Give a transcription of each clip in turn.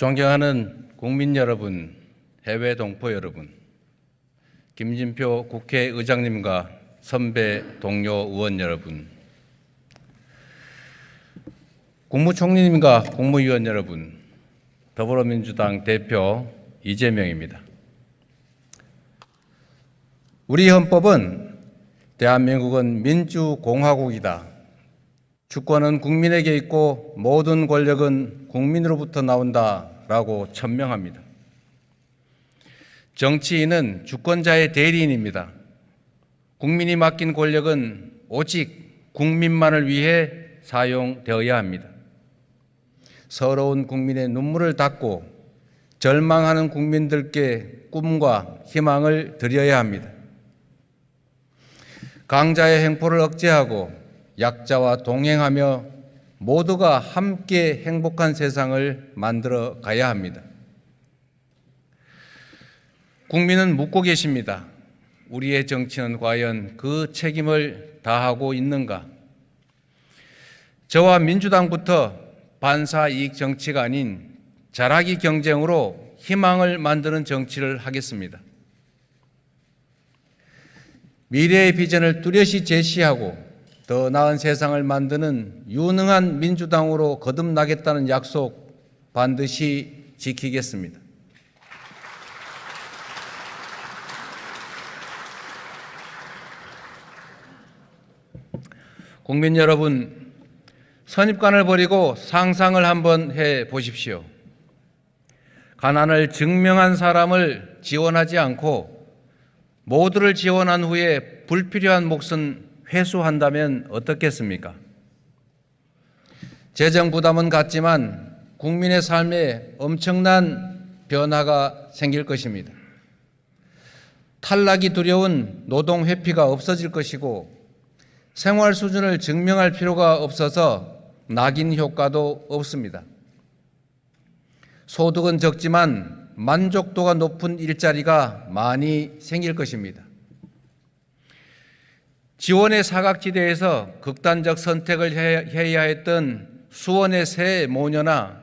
존경하는 국민 여러분, 해외 동포 여러분, 김진표 국회의장님과 선배 동료 의원 여러분, 국무총리님과 국무위원 여러분, 더불어민주당 대표 이재명입니다. 우리 헌법은 대한민국은 민주공화국이다. 주권은 국민에게 있고 모든 권력은 국민으로부터 나온다라고 천명합니다. 정치인은 주권자의 대리인입니다. 국민이 맡긴 권력은 오직 국민만을 위해 사용되어야 합니다. 서러운 국민의 눈물을 닦고 절망하는 국민들께 꿈과 희망을 드려야 합니다. 강자의 횡포를 억제하고 약자와 동행하며 모두가 함께 행복한 세상을 만들어 가야 합니다. 국민은 묻고 계십니다. 우리의 정치는 과연 그 책임을 다하고 있는가? 저와 민주당부터 반사이익 정치가 아닌 잘하기 경쟁으로 희망을 만드는 정치를 하겠습니다. 미래의 비전을 뚜렷이 제시하고 더 나은 세상을 만드는 유능한 민주당으로 거듭나겠다는 약속 반드시 지키겠습니다. 국민 여러분, 선입관을 버리고 상상을 한번 해 보십시오. 가난을 증명한 사람을 지원하지 않고 모두를 지원한 후에 불필요한 몫은 회수한다면 어떻겠습니까? 재정 부담은 같지만 국민의 삶에 엄청난 변화가 생길 것입니다. 탈락이 두려운 노동 회피가 없어질 것이고 생활 수준을 증명할 필요가 없어서 낙인 효과도 없습니다. 소득은 적지만 만족도가 높은 일자리가 많이 생길 것입니다. 지원의 사각지대에서 극단적 선택을 해야 했던 수원의 새 모녀나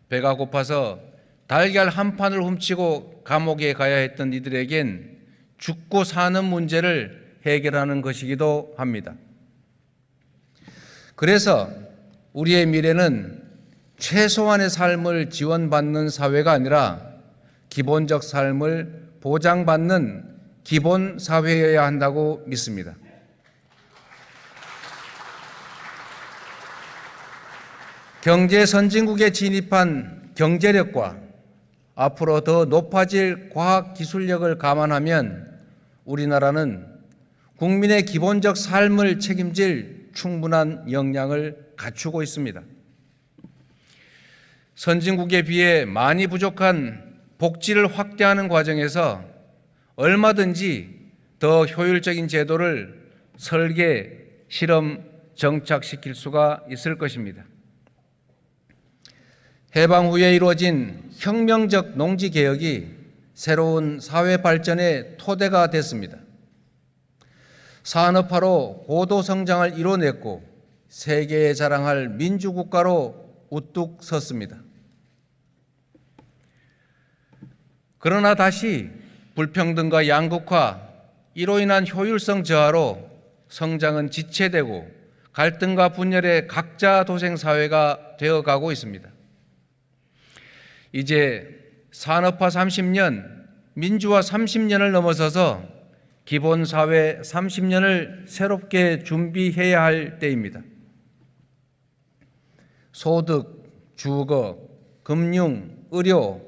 배가 고파서 달걀 한 판을 훔치고 감옥에 가야 했던 이들에겐 죽고 사는 문제를 해결하는 것이기도 합니다. 그래서 우리의 미래는 최소한의 삶을 지원받는 사회가 아니라 기본적 삶을 보장받는 기본 사회여야 한다고 믿습니다. 경제 선진국에 진입한 경제력과 앞으로 더 높아질 과학 기술력을 감안하면 우리나라는 국민의 기본적 삶을 책임질 충분한 역량을 갖추고 있습니다. 선진국에 비해 많이 부족한 복지를 확대하는 과정에서 얼마든지 더 효율적인 제도를 설계, 실험, 정착시킬 수가 있을 것입니다. 해방 후에 이루어진 혁명적 농지개혁이 새로운 사회 발전의 토대가 됐습니다. 산업화로 고도 성장을 이뤄냈고 세계에 자랑할 민주국가로 우뚝 섰습니다. 그러나 다시 불평등과 양극화, 이로 인한 효율성 저하로 성장은 지체되고 갈등과 분열의 각자 도생 사회가 되어가고 있습니다. 이제 산업화 30년, 민주화 30년을 넘어서서 기본사회 30년을 새롭게 준비해야 할 때입니다. 소득, 주거, 금융, 의료,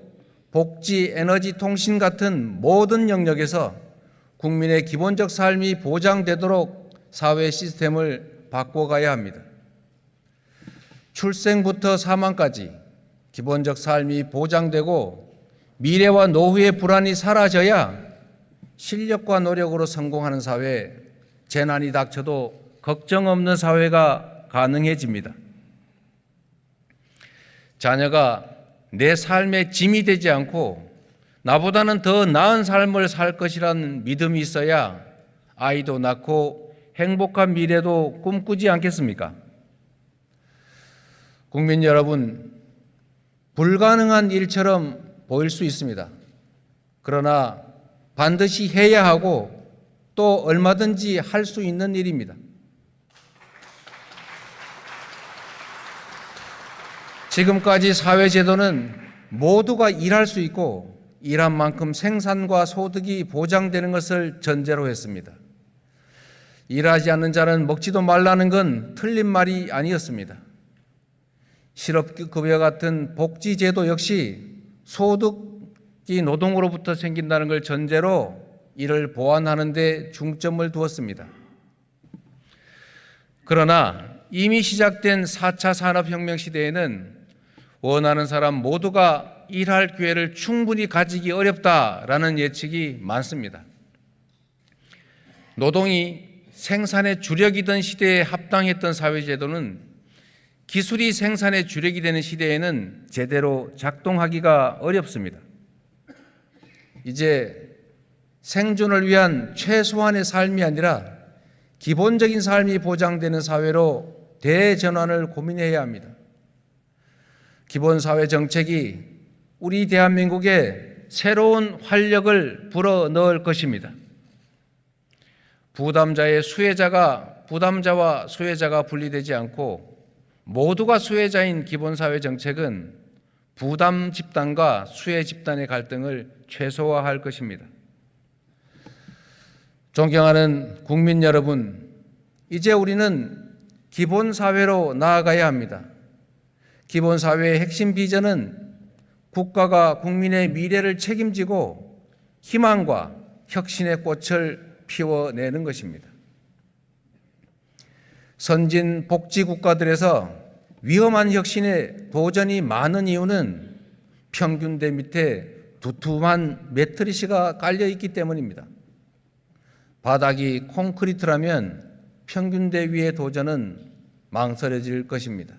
복지, 에너지, 통신 같은 모든 영역에서 국민의 기본적 삶이 보장되도록 사회 시스템을 바꿔가야 합니다. 출생부터 사망까지 기본적 삶이 보장되고 미래와 노후의 불안이 사라져야 실력과 노력으로 성공하는 사회, 재난이 닥쳐도 걱정 없는 사회가 가능해집니다. 자녀가 내 삶의 짐이 되지 않고 나보다는 더 나은 삶을 살 것이라는 믿음이 있어야 아이도 낳고 행복한 미래도 꿈꾸지 않겠습니까? 국민 여러분, 불가능한 일처럼 보일 수 있습니다. 그러나 반드시 해야 하고 또 얼마든지 할 수 있는 일입니다. 지금까지 사회제도는 모두가 일할 수 있고 일한 만큼 생산과 소득이 보장되는 것을 전제로 했습니다. 일하지 않는 자는 먹지도 말라는 건 틀린 말이 아니었습니다. 실업급여 같은 복지제도 역시 소득이 노동으로부터 생긴다는 걸 전제로 이를 보완하는 데 중점을 두었습니다. 그러나 이미 시작된 4차 산업혁명 시대에는 원하는 사람 모두가 일할 기회를 충분히 가지기 어렵다라는 예측이 많습니다. 노동이 생산의 주력이던 시대에 합당했던 사회제도는 기술이 생산의 주력이 되는 시대에는 제대로 작동하기가 어렵습니다. 이제 생존을 위한 최소한의 삶이 아니라 기본적인 삶이 보장되는 사회로 대전환을 고민해야 합니다. 기본사회 정책이 우리 대한민국에 새로운 활력을 불어넣을 것입니다. 부담자와 수혜자가 분리되지 않고 모두가 수혜자인 기본사회 정책은 부담 집단과 수혜 집단의 갈등을 최소화할 것입니다. 존경하는 국민 여러분, 이제 우리는 기본사회로 나아가야 합니다. 기본사회의 핵심 비전은 국가가 국민의 미래를 책임지고 희망과 혁신의 꽃을 피워내는 것입니다. 선진 복지 국가들에서 위험한 혁신에 도전이 많은 이유는 평균대 밑에 두툼한 매트리스가 깔려 있기 때문입니다. 바닥이 콘크리트라면 평균대 위의 도전은 망설여질 것입니다.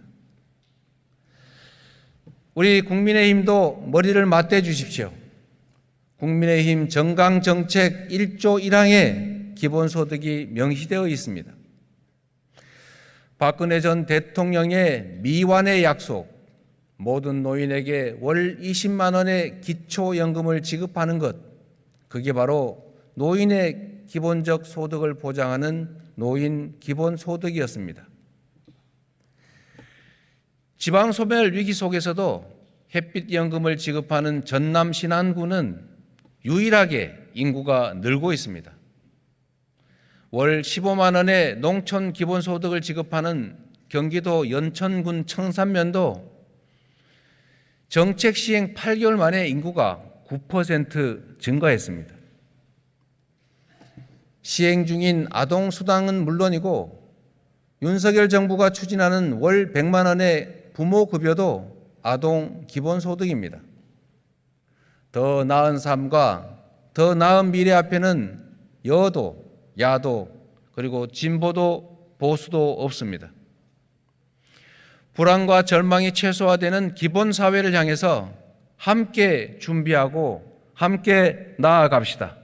우리 국민의힘도 머리를 맞대 주십시오. 국민의힘 정강정책 1조 1항에 기본소득이 명시되어 있습니다. 박근혜 전 대통령의 미완의 약속, 모든 노인에게 월 20만 원의 기초연금을 지급하는 것, 그게 바로 노인의 기본적 소득을 보장하는 노인 기본소득이었습니다. 지방소멸 위기 속에서도 햇빛연금을 지급하는 전남 신안군은 유일하게 인구가 늘고 있습니다. 월 15만 원의 농촌 기본소득을 지급하는 경기도 연천군 청산면도 정책 시행 8개월 만에 인구가 9% 증가했습니다. 시행 중인 아동수당은 물론이고 윤석열 정부가 추진하는 월 100만 원의 부모급여도 아동 기본소득입니다. 더 나은 삶과 더 나은 미래 앞에는 여도, 야도, 그리고 진보도 보수도 없습니다. 불안과 절망이 최소화되는 기본사회를 향해서 함께 준비하고 함께 나아갑시다.